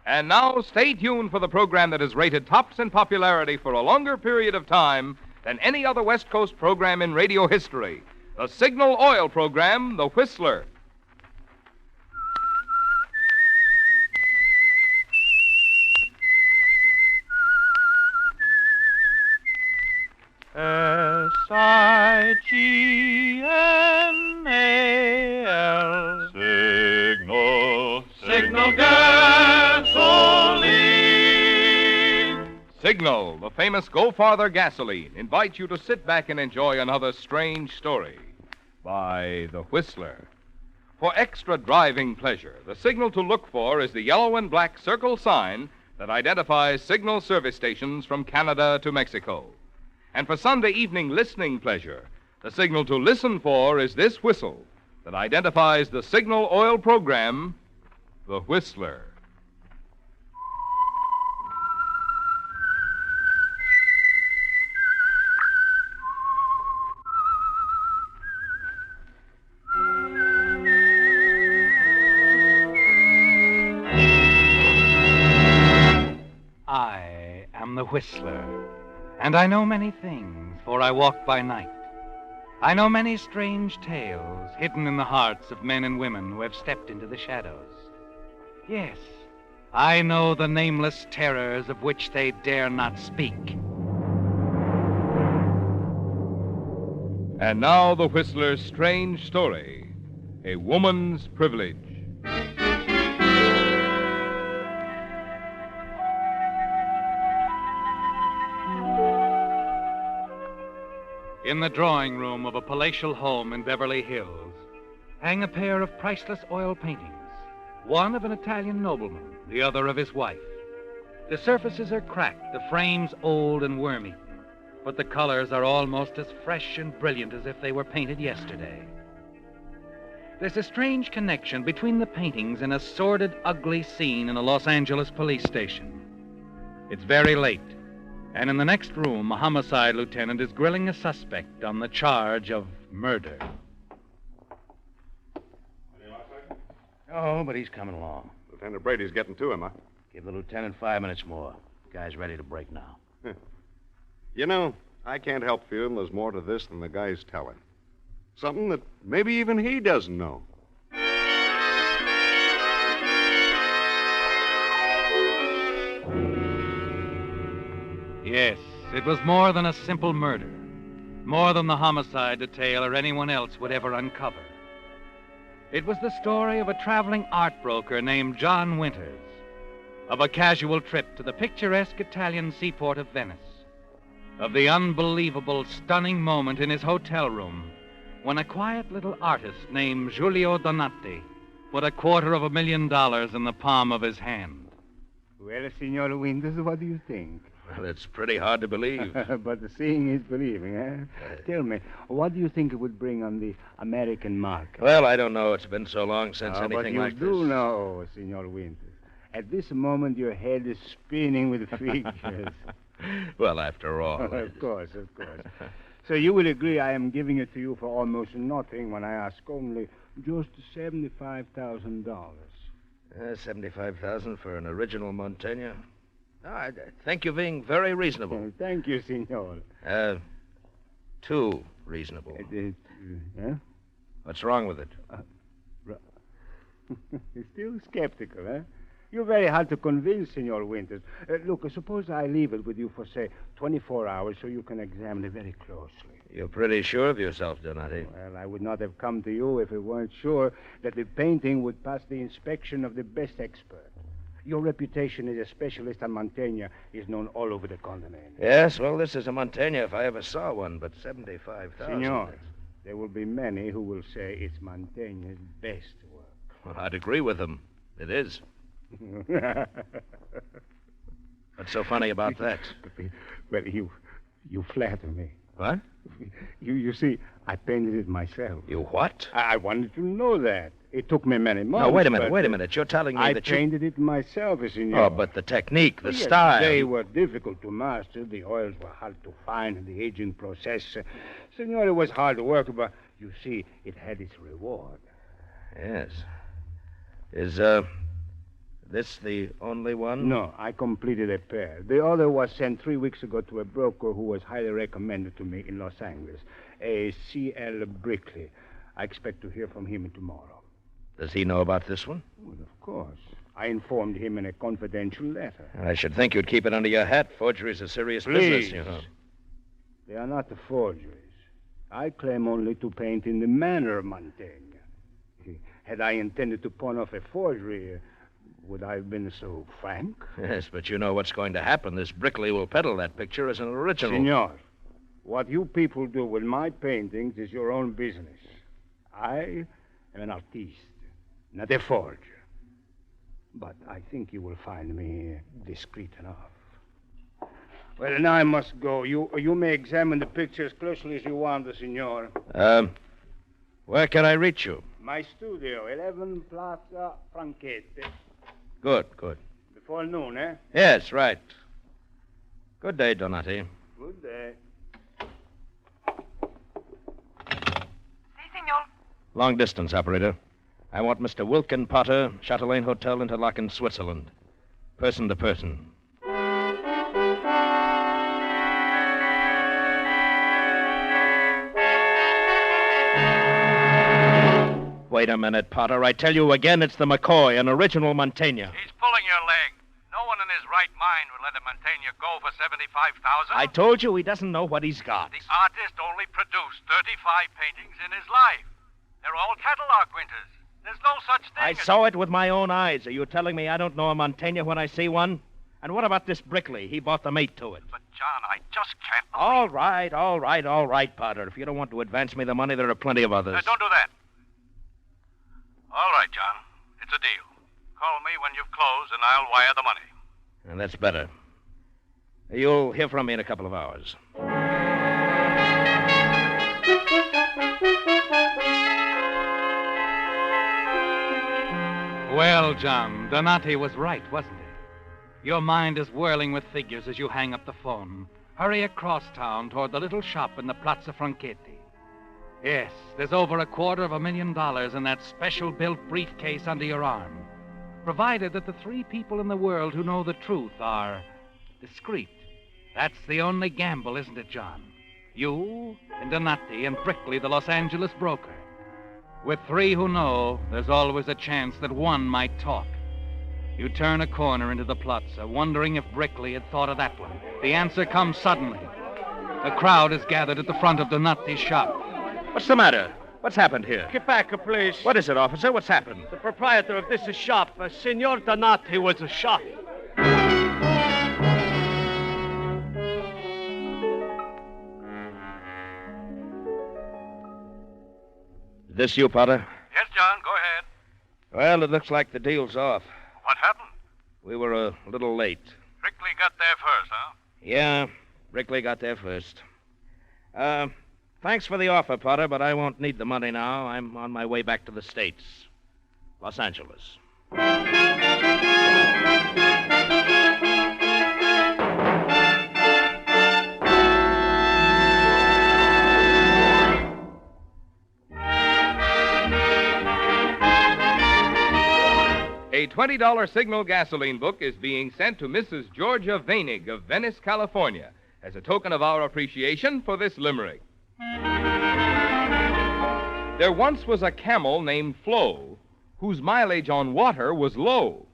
And now, stay tuned for the program that is rated tops in popularity for a longer period of time than any other West Coast program in radio history. The Signal Oil program, The Whistler. Signal. Signal gasoline. Signal, the famous Go Farther gasoline, invites you to sit back and enjoy another strange story by The Whistler. For extra driving pleasure, the signal to look for is the yellow and black circle sign that identifies Signal service stations from Canada to Mexico. And for Sunday evening listening pleasure, the signal to listen for is this whistle that identifies the Signal Oil program, The Whistler. I am the Whistler, and I know many things, for I walk by night. I know many strange tales hidden in the hearts of men and women who have stepped into the shadows. Yes, I know the nameless terrors of which they dare not speak. And now the Whistler's strange story, A Woman's Privilege. In the drawing room of a palatial home in Beverly Hills hang a pair of priceless oil paintings, one of an Italian nobleman, the other of his wife. The surfaces are cracked, the frames old and worm-eaten, but the colors are almost as fresh and brilliant as if they were painted yesterday. There's a strange connection between the paintings and a sordid, ugly scene in a Los Angeles police station. It's very late, and in the next room, a homicide lieutenant is grilling a suspect on the charge of murder. Oh, but he's coming along. Lieutenant Brady's getting to him, huh? Give the lieutenant 5 minutes more. The guy's ready to break now. You know, I can't help feeling there's more to this than the guy's telling. Something that maybe even he doesn't know. Yes, it was more than a simple murder. More than the homicide detail or anyone else would ever uncover. It was the story of a traveling art broker named John Winters, of a casual trip to the picturesque Italian seaport of Venice, of the unbelievable, stunning moment in his hotel room when a quiet little artist named Giulio Donati put $250,000 in the palm of his hand. Well, Signor Winters, what do you think? Well, it's pretty hard to believe. But seeing is believing, eh? Tell me, what do you think it would bring on the American market? Well, I don't know. It's been so long since anything like this. But you do know, Signor Winters. At this moment, your head is spinning with figures. Well, after all. Of course. So you will agree I am giving it to you for almost nothing when I ask only just $75,000. $75,000 for an original Montaigne? No, I think you're being very reasonable. Thank you, Signor. Too reasonable. Huh? What's wrong with it? You're still skeptical, huh? You're very hard to convince, Signor Winters. Look, suppose I leave it with you for, say, 24 hours so you can examine it very closely. You're pretty sure of yourself, Donati. Well, I would not have come to you if I weren't sure that the painting would pass the inspection of the best expert. Your reputation as a specialist on Montaigne is known all over the continent. Yes, well, this is a Montaigne if I ever saw one, but $75,000. Senor, there will be many who will say it's Montaigne's best work. Well, I'd agree with them. It is. What's so funny about that? Well, you flatter me. What? You see, I painted it myself. You what? I wanted to know that. It took me many months. No, wait a minute. You're telling me that I painted it myself, senor. Oh, but the technique, the Yes, style. They were difficult to master. The oils were hard to find in the aging process. Senor, it was hard work, but you see, it had its reward. Yes. Is This the only one? No, I completed a pair. The other was sent 3 weeks ago to a broker who was highly recommended to me in Los Angeles, a C.L. Brickley. I expect to hear from him tomorrow. Does he know about this one? Well, of course. I informed him in a confidential letter. I should think you'd keep it under your hat. Forgery's a serious business, you know. They are not the forgeries. I claim only to paint in the manner of Mantegna. Had I intended to pawn off a forgery, would I have been so frank? Yes, but you know what's going to happen. This Brickley will peddle that picture as an original. Senor, what you people do with my paintings is your own business. I am an artiste, not a forger. But I think you will find me discreet enough. Well, now I must go. You may examine the picture as closely as you want, senor. Where can I reach you? My studio, 11 Plaza Franchette. Good. Before noon, eh? Yes, right. Good day, Donati. Good day. Si, senor. Long distance, operator. I want Mr. Wilkin Potter, Chatelaine Hotel, Interlaken, Switzerland. Person to person. Wait a minute, Potter. I tell you again, it's the McCoy, an original Mantegna. He's pulling your leg. No one in his right mind would let a Mantegna go for $75,000. I told you he doesn't know what he's got. The artist only produced 35 paintings in his life. They're all catalog winters. There's no such thing I saw it with my own eyes. Are you telling me I don't know a Mantegna when I see one? And what about this Brickley? He bought the mate to it. But, John, I just can't All right, Potter. If you don't want to advance me the money, there are plenty of others. Don't do that. All right, John. It's a deal. Call me when you've closed, and I'll wire the money. And that's better. You'll hear from me in a couple of hours. Well, John, Donati was right, wasn't he? Your mind is whirling with figures as you hang up the phone. Hurry across town toward the little shop in the Piazza Franchetti. Yes, there's over $250,000 in that special-built briefcase under your arm, provided that the 3 people in the world who know the truth are discreet. That's the only gamble, isn't it, John? You, and Donati, and Brickley, the Los Angeles broker. With 3 who know, there's always a chance that one might talk. You turn a corner into the plaza, wondering if Brickley had thought of that one. The answer comes suddenly. A crowd is gathered at the front of Donati's shop. What's the matter? What's happened here? Get back, please. What is it, officer? What's happened? The proprietor of this shop, Senor Donati, was shot. Is this you, Potter? Yes, John, go ahead. Well, it looks like the deal's off. What happened? We were a little late. Brickley got there first, huh? Yeah, Brickley got there first. Thanks for the offer, Potter, but I won't need the money now. I'm on my way back to the States. Los Angeles. A $20 Signal gasoline book is being sent to Mrs. Georgia Vainig of Venice, California, as a token of our appreciation for this limerick. There once was a camel named Flo, whose mileage on water was low.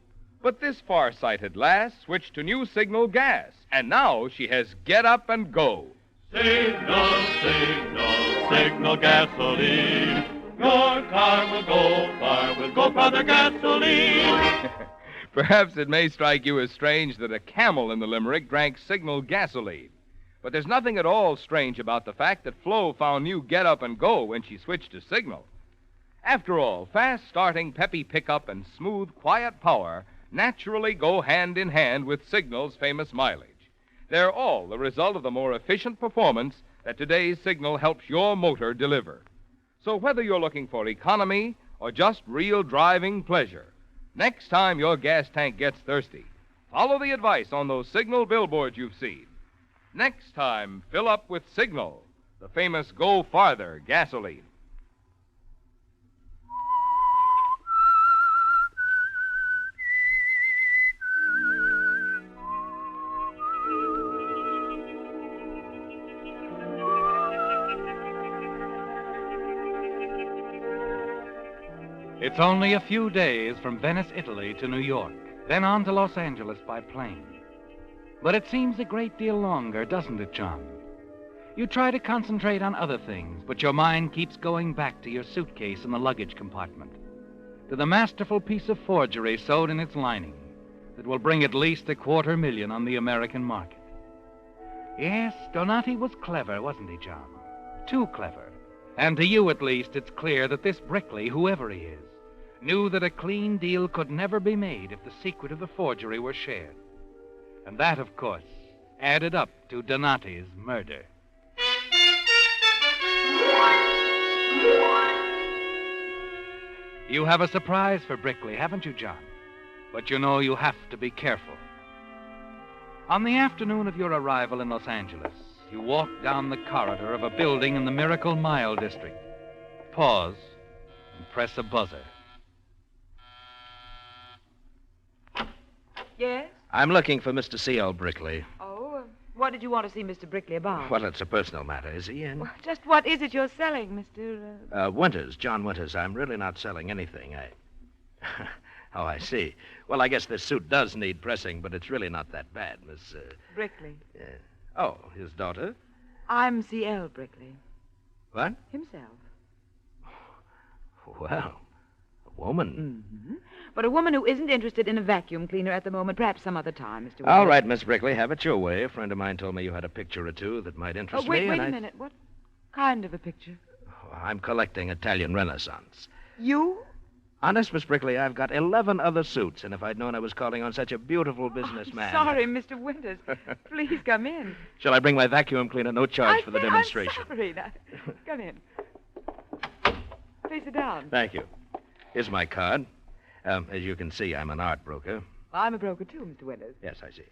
But this far-sighted lass switched to new Signal gas, and now she has get up and go. Signal, signal, signal gasoline. Your car will go far, will go for the gasoline. Perhaps it may strike you as strange that a camel in the limerick drank Signal gasoline. But there's nothing at all strange about the fact that Flo found new get up and go when she switched to Signal. After all, fast-starting, peppy pickup and smooth, quiet power naturally go hand in hand with Signal's famous mileage. They're all the result of the more efficient performance that today's Signal helps your motor deliver. So whether you're looking for economy or just real driving pleasure, next time your gas tank gets thirsty, follow the advice on those Signal billboards you've seen. Next time, fill up with Signal, the famous Go Farther gasoline. It's only a few days from Venice, Italy to New York, then on to Los Angeles by plane. But it seems a great deal longer, doesn't it, John? You try to concentrate on other things, but your mind keeps going back to your suitcase in the luggage compartment, to the masterful piece of forgery sewed in its lining that will bring at least $250,000 on the American market. Yes, Donati was clever, wasn't he, John? Too clever. And to you, at least, it's clear that this Brickley, whoever he is, knew that a clean deal could never be made if the secret of the forgery were shared. And that, of course, added up to Donati's murder. You have a surprise for Brickley, haven't you, John? But you know you have to be careful. On the afternoon of your arrival in Los Angeles, you walk down the corridor of a building in the Miracle Mile district. Pause and press a buzzer. Yes? I'm looking for Mr. C.L. Brickley. Oh, what did you want to see Mr. Brickley about? Well, it's a personal matter. Is he in? Well, just what is it you're selling, Mr. Winters, John Winters. I'm really not selling anything. Oh, I see. Well, I guess this suit does need pressing, but it's really not that bad, Miss... Brickley. Oh, his daughter? I'm C.L. Brickley. What? Himself. Well, a woman. Mm-hmm. But a woman who isn't interested in a vacuum cleaner at the moment. Perhaps some other time, Mr. Winters. All right, Miss Brickley, have it your way. A friend of mine told me you had a picture or two that might interest me. Wait a minute. What kind of a picture? Oh, I'm collecting Italian Renaissance. You? Honest, Miss Brickley, I've got 11 other suits, and if I'd known I was calling on such a beautiful businessman... Sorry, Mr. Winters. Please come in. Shall I bring my vacuum cleaner? No charge for the demonstration. I'm sorry. Now, come in. Please sit down. Thank you. Here's my card. As you can see, I'm an art broker. I'm a broker, too, Mr. Winters. Yes, I see.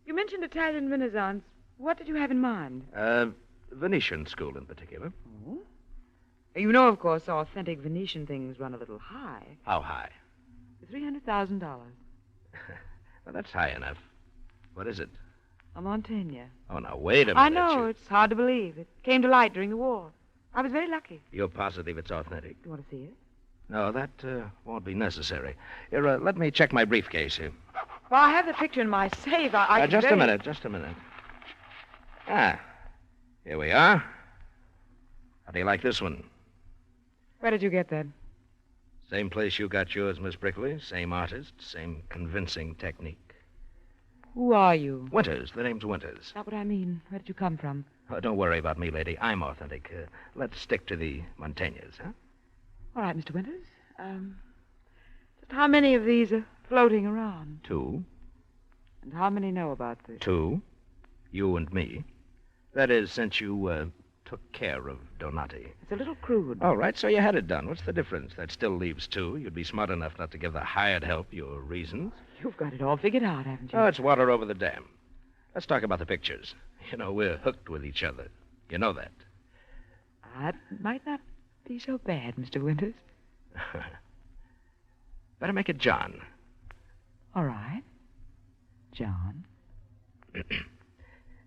You mentioned Italian Renaissance. What did you have in mind? Venetian school in particular. Oh? You know, of course, authentic Venetian things run a little high. How high? $300,000. Well, that's high enough. What is it? A Montaigne. Oh, now, wait a minute. I know. It's hard to believe. It came to light during the war. I was very lucky. You're positive it's authentic? Do you want to see it? No, that won't be necessary. Here, let me check my briefcase here. Well, I have the picture in my safe. Just a minute. Ah, here we are. How do you like this one? Where did you get that? Same place you got yours, Miss Brickley. Same artist, same convincing technique. Who are you? Winters. The name's Winters. Not what I mean. Where did you come from? Oh, don't worry about me, lady. I'm authentic. Let's stick to the Montaignes, huh? All right, Mr. Winters. Just how many of these are floating around? 2. And how many know about this? 2. You and me. That is, since you took care of Donati. It's a little crude. All right, so you had it done. What's the difference? That still leaves 2. You'd be smart enough not to give the hired help your reasons. You've got it all figured out, haven't you? Oh, it's water over the dam. Let's talk about the pictures. You know, we're hooked with each other. You know that. That might not be so bad, Mr. Winters. Better make it John. All right. John.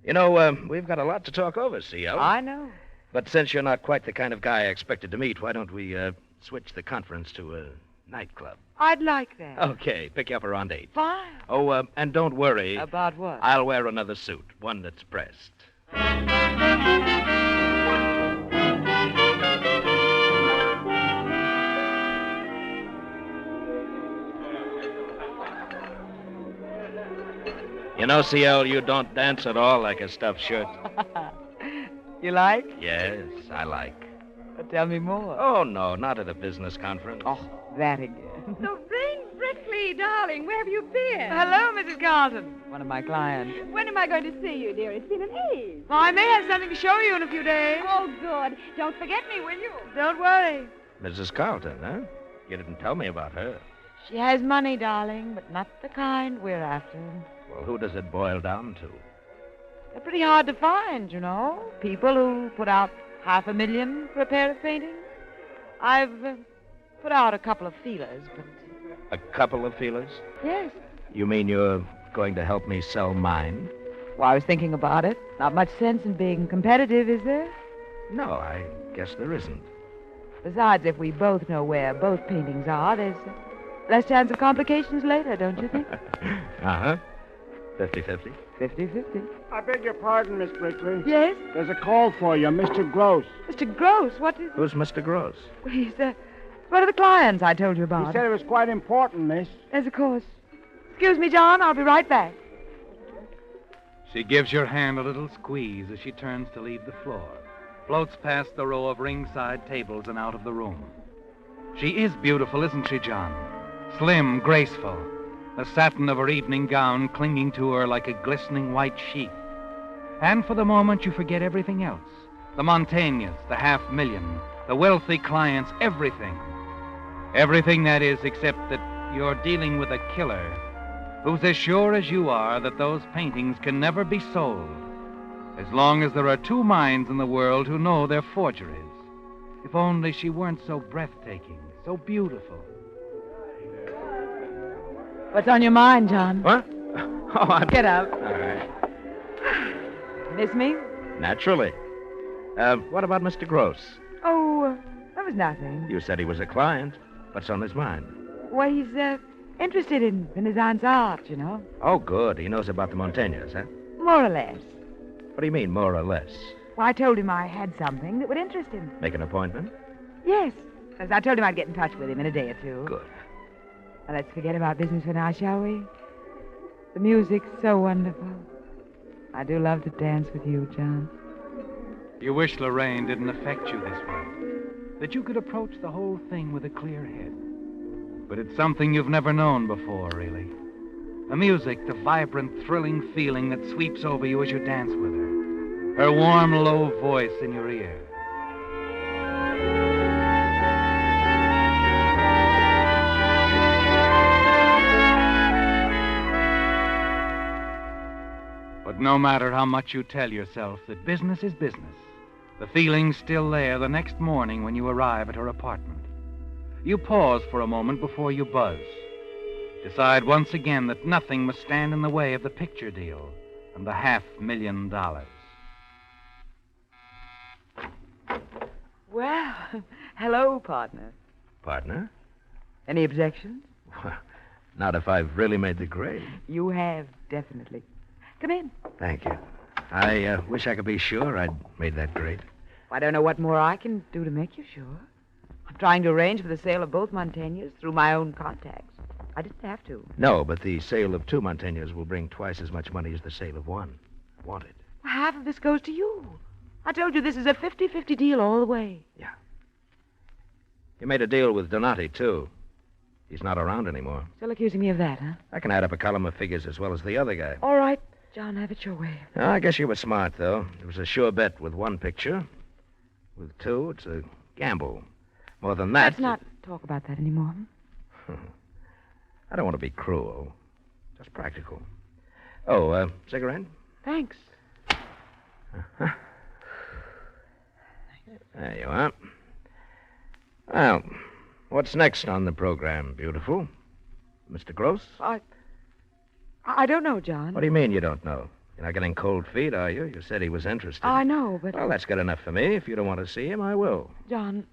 You know, we've got a lot to talk over, C.L. I know. But since you're not quite the kind of guy I expected to meet, why don't we switch the conference to a nightclub? I'd like that. Okay, pick you up around 8. Fine. Oh, and don't worry. About what? I'll wear another suit, one that's pressed. You know, C.L., you don't dance at all like a stuffed shirt. You like? Yes, I like. Tell me more. Oh, no, not at a business conference. Oh, that again. Lorraine Brickley, darling, where have you been? Hello, Mrs. Carlton. One of my clients. When am I going to see you, dear? It's been an age. Well, I may have something to show you in a few days. Oh, good. Don't forget me, will you? Don't worry. Mrs. Carlton, huh? You didn't tell me about her. She has money, darling, but not the kind we're after. Well, who does it boil down to? They're pretty hard to find, you know. People who put out $500,000 for a pair of paintings. I've put out a couple of feelers, but... A couple of feelers? Yes. You mean you're going to help me sell mine? Well, I was thinking about it. Not much sense in being competitive, is there? No, I guess there isn't. Besides, if we both know where both paintings are, there's less chance of complications later, don't you think? Uh-huh. 50-50. 50-50. I beg your pardon, Miss Brickley. Yes? There's a call for you, Mr. Gross. Mr. Gross, what is... Who's Mr. Gross? He's one of the clients I told you He about. said it was quite important, miss. Yes, of course. Excuse me, John. I'll be right back. She gives your hand a little squeeze as she turns to leave the floor, floats past the row of ringside tables and out of the room. She is beautiful, isn't she, John? Slim, graceful, the satin of her evening gown clinging to her like a glistening white sheath. And for the moment, you forget everything else. The Montaignes, the $500,000, the wealthy clients, everything. Everything, that is, except that you're dealing with a killer who's as sure as you are that those paintings can never be sold, as long as there are two minds in the world who know they're forgeries. If only she weren't so breathtaking, so beautiful. What's on your mind, John? What? Oh, I'm... Get up. All right. Miss me? Naturally. What about Mr. Gross? Oh, that was nothing. You said he was a client. What's on his mind? Well, he's interested in Renaissance art, you know. Oh, good. He knows about the Montaignes, huh? More or less. What do you mean, more or less? Well, I told him I had something that would interest him. Make an appointment? Yes. As I told him I'd get in touch with him in a day or two. Good. Now, let's forget about business for now, shall we? The music's so wonderful. I do love to dance with you, John. You wish Lorraine didn't affect you this way, that you could approach the whole thing with a clear head. But it's something you've never known before, really. The music, the vibrant, thrilling feeling that sweeps over you as you dance with her. Her warm, low voice in your ear. But no matter how much you tell yourself that business is business, the feeling's still there the next morning when you arrive at her apartment. You pause for a moment before you buzz. Decide once again that nothing must stand in the way of the picture deal and the $500,000. Well, hello, partner. Partner? Any objections? Not if I've really made the grade. You have, definitely. Come in. Thank you. I wish I could be sure I'd made that grade. I don't know what more I can do to make you sure. I'm trying to arrange for the sale of both Montaignes through my own contacts. I didn't have to. No, but the sale of 2 Montaignes will bring twice as much money as the sale of 1. Want it? Half of this goes to you. I told you this is a 50-50 deal all the way. Yeah. You made a deal with Donati, too. He's not around anymore. Still accusing me of that, huh? I can add up a column of figures as well as the other guy. All right, John, have it your way. I guess you were smart, though. It was a sure bet with 1 picture. With 2, it's a gamble. More than that... Let's not talk about that anymore. I don't want to be cruel. Just practical. Oh, cigarette? Thanks. Uh-huh. There you are. Well, what's next on the program, beautiful? Mr. Gross? I don't know, John. What do you mean you don't know? You're not getting cold feet, are you? You said he was interested. I know, but... Well, that's good enough for me. If you don't want to see him, I will. John,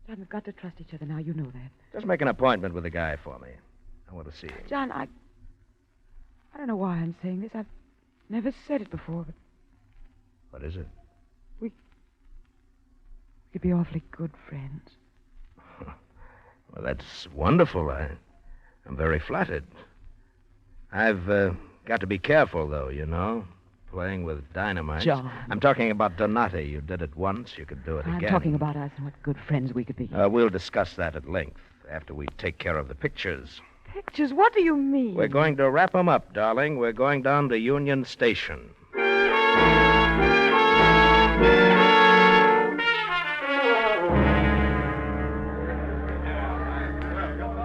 we've got to trust each other now. You know that. Just make an appointment with the guy for me. I want to see him. John, I don't know why I'm saying this. I've never said it before, but... What is it? We could be awfully good friends. Well, that's wonderful. I'm very flattered. I've got to be careful, though, you know. Playing with dynamite. John. I'm talking about Donati. You did it once. You could do it again. I'm talking about us and what good friends we could be. We'll discuss that at length after we take care of the pictures. Pictures? What do you mean? We're going to wrap them up, darling. We're going down to Union Station.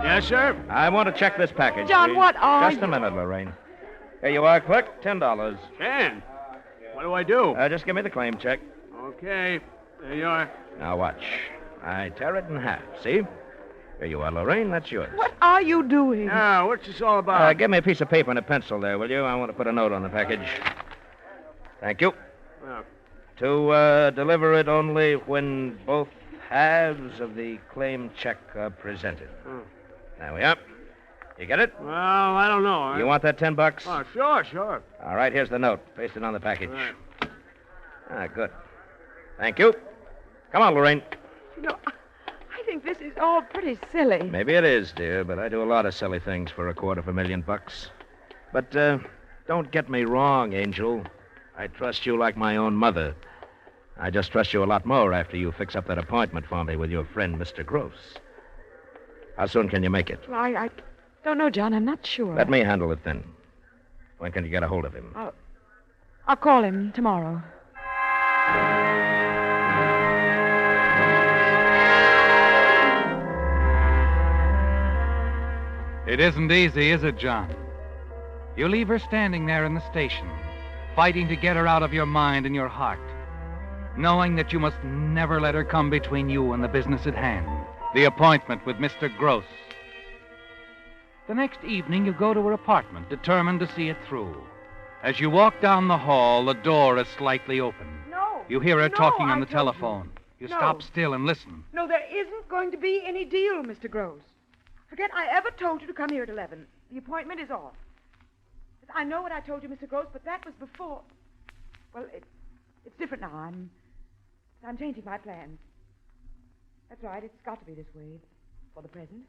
Yes, sir? I want to check this package. John, please. what are Just a minute, Lorraine. Here you are, clerk. $10. 10. What do I do? Just give me the claim check. Okay. There you are. Now, watch. I tear it in half, see? Here you are, Lorraine. That's yours. What are you doing? Now, what's this all about? Give me a piece of paper and a pencil there, will you? I want to put a note on the package. Thank you. Well, To deliver it only when both halves of the claim check are presented. There we are. You get it? Well, I don't know. You want that $10? Oh, sure. All right, here's the note. Paste it on the package. Good. Thank you. Come on, Lorraine. I think this is all pretty silly. Maybe it is, dear, but I do a lot of silly things for $250,000. But don't get me wrong, Angel. I trust you like my own mother. I just trust you a lot more after you fix up that appointment for me with your friend, Mr. Gross. How soon can you make it? Well, I don't know, John. I'm not sure. Let me handle it then. When can you get a hold of him? I'll call him tomorrow. It isn't easy, is it, John? You leave her standing there in the station, fighting to get her out of your mind and your heart, knowing that you must never let her come between you and the business at hand, the appointment with Mr. Gross. The next evening, you go to her apartment, determined to see it through. As you walk down the hall, the door is slightly open. No. You hear her talking on the I told telephone. You No. stop still and listen. No, there isn't going to be any deal, Mr. Gross. Forget I ever told you to come here at 11. The appointment is off. I know what I told you, Mr. Gross, but that was before. Well, it's different now. I'm changing my plans. That's right. It's got to be this way for the present.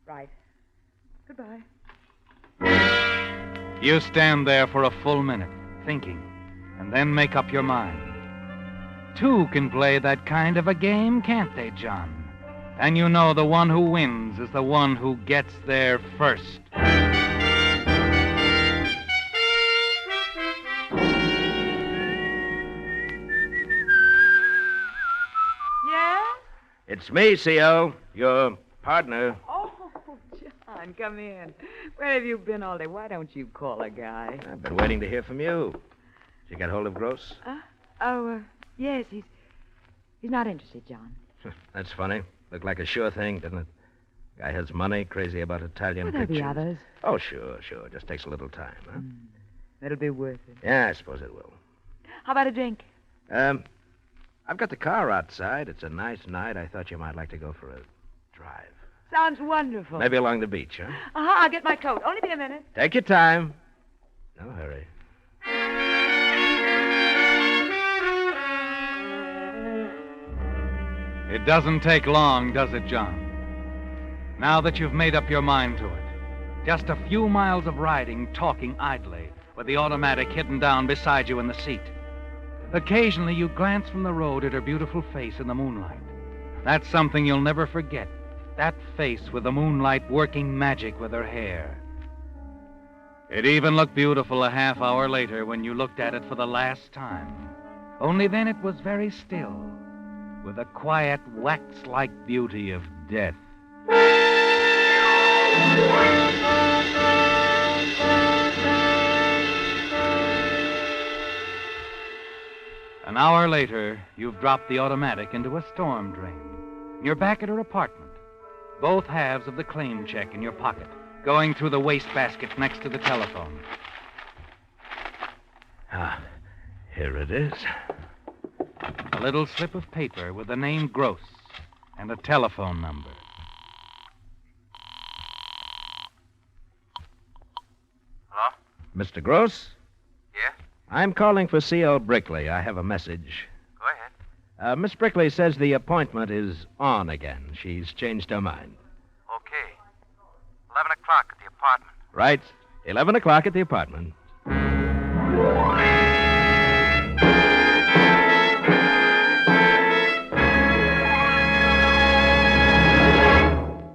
Right. Goodbye. You stand there for a full minute, thinking, and then make up your mind. Two can play that kind of a game, can't they, John? And you know the one who wins is the one who gets there first. Yeah? It's me, C.O., your partner. Oh, John, come in. Where have you been all day? Why don't you call a guy? I've been waiting to hear from you. Did you get hold of Gross? Yes, he's not interested, John. That's funny. Looked like a sure thing, didn't it? Guy has money, crazy about Italian Will there pictures. be others? Oh, sure. Just takes a little time, huh? It'll be worth it. Yeah, I suppose it will. How about a drink? I've got the car outside. It's a nice night. I thought you might like to go for a drive. Sounds wonderful. Maybe along the beach, huh? I'll get my coat. Only be a minute. Take your time. No hurry. It doesn't take long, does it, John? Now that you've made up your mind to it, just a few miles of riding, talking idly, with the automatic hidden down beside you in the seat. Occasionally, you glance from the road at her beautiful face in the moonlight. That's something you'll never forget. That face with the moonlight working magic with her hair. It even looked beautiful a half hour later when you looked at it for the last time. Only then it was very still, with the quiet, wax-like beauty of death. An hour later, you've dropped the automatic into a storm drain. You're back at her apartment, both halves of the claim check in your pocket, going through the wastebasket next to the telephone. Here it is. A little slip of paper with the name Gross and a telephone number. Hello? Mr. Gross? Yes? I'm calling for C.L. Brickley. I have a message. Go ahead. Miss Brickley says the appointment is on again. She's changed her mind. Okay. 11 o'clock at the apartment. Right. 11 o'clock at the apartment.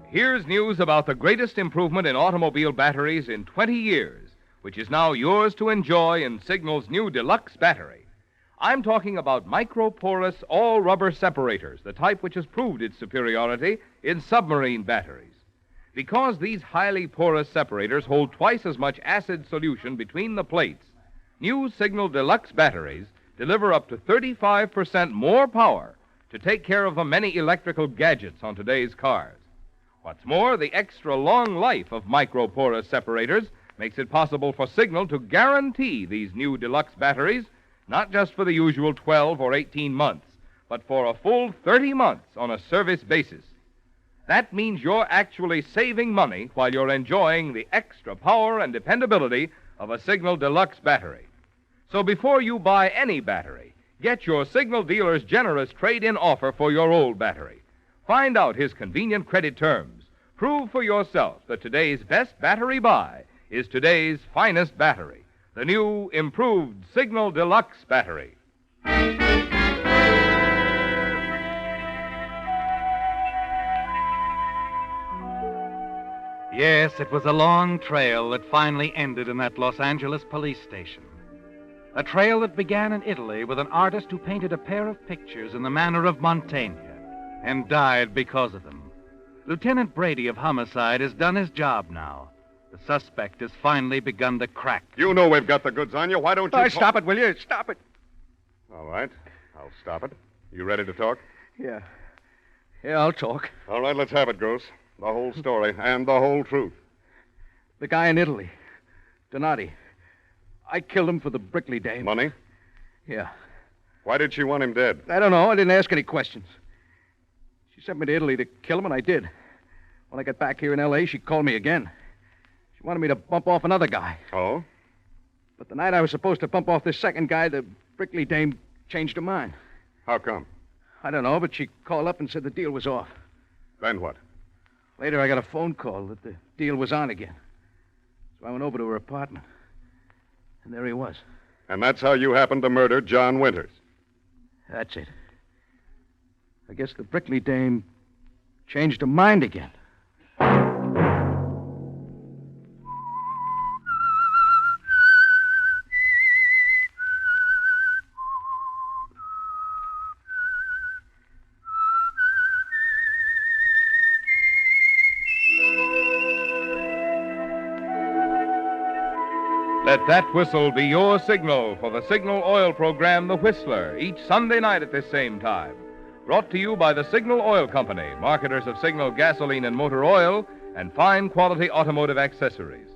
Here's news about the greatest improvement in automobile batteries in 20 years, which is now yours to enjoy in Signal's new deluxe battery. I'm talking about microporous all-rubber separators, the type which has proved its superiority in submarine batteries. Because these highly porous separators hold twice as much acid solution between the plates, new Signal Deluxe batteries deliver up to 35% more power to take care of the many electrical gadgets on today's cars. What's more, the extra long life of microporous separators makes it possible for Signal to guarantee these new deluxe batteries, not just for the usual 12 or 18 months, but for a full 30 months on a service basis. That means you're actually saving money while you're enjoying the extra power and dependability of a Signal Deluxe battery. So before you buy any battery, get your Signal dealer's generous trade-in offer for your old battery. Find out his convenient credit terms. Prove for yourself that today's best battery buy is today's finest battery, the new, improved Signal Deluxe battery. Yes, it was a long trail that finally ended in that Los Angeles police station. A trail that began in Italy with an artist who painted a pair of pictures in the manner of Montaigne and died because of them. Lieutenant Brady of Homicide has done his job now. The suspect has finally begun to crack. You know we've got the goods on you. Why don't you... Stop it, will you? Stop it. All right. I'll stop it. You ready to talk? Yeah. Yeah, I'll talk. All right, let's have it, Gross. The whole story and the whole truth. The guy in Italy, Donati. I killed him for the Brickley dame. Money? Yeah. Why did she want him dead? I don't know. I didn't ask any questions. She sent me to Italy to kill him, and I did. When I got back here in L.A., she called me again. She wanted me to bump off another guy. Oh? But the night I was supposed to bump off this second guy, the Brickley dame changed her mind. How come? I don't know, but she called up and said the deal was off. Then what? Later, I got a phone call that the deal was on again. So I went over to her apartment. And there he was. And that's how you happened to murder John Winters? That's it. I guess the Brickley dame changed her mind again. Let that whistle be your signal for the Signal Oil program, The Whistler, each Sunday night at this same time. Brought to you by the Signal Oil Company, marketers of Signal gasoline and motor oil and fine quality automotive accessories.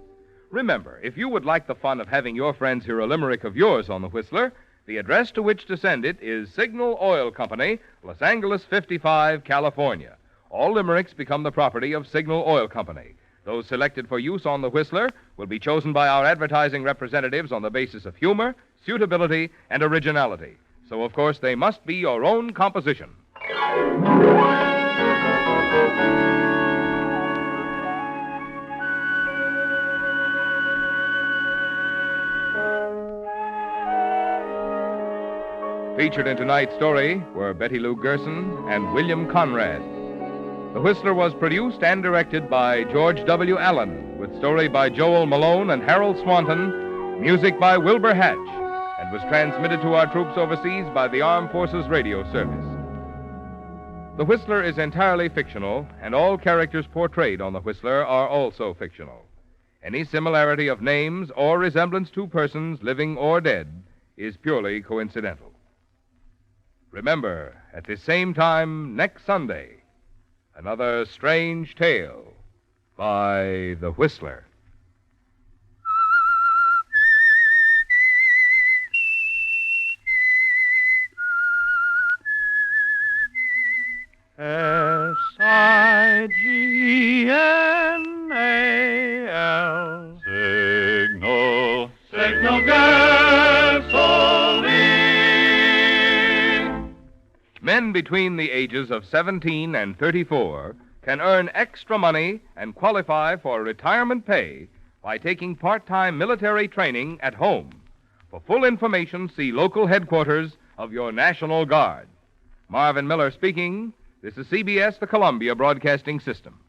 Remember, if you would like the fun of having your friends hear a limerick of yours on The Whistler, the address to which to send it is Signal Oil Company, Los Angeles 55, California. All limericks become the property of Signal Oil Company. Those selected for use on The Whistler will be chosen by our advertising representatives on the basis of humor, suitability, and originality. So, of course, they must be your own composition. Featured in tonight's story were Betty Lou Gerson and William Conrad. The Whistler was produced and directed by George W. Allen, with story by Joel Malone and Harold Swanton, music by Wilbur Hatch, and was transmitted to our troops overseas by the Armed Forces Radio Service. The Whistler is entirely fictional, and all characters portrayed on The Whistler are also fictional. Any similarity of names or resemblance to persons, living or dead, is purely coincidental. Remember, at this same time next Sunday, another strange tale by The Whistler. SIGNAL. Signal. Signal gasoline. Men between the ages of 17 and 34 can earn extra money and qualify for retirement pay by taking part-time military training at home. For full information, see local headquarters of your National Guard. Marvin Miller speaking. This is CBS, the Columbia Broadcasting System.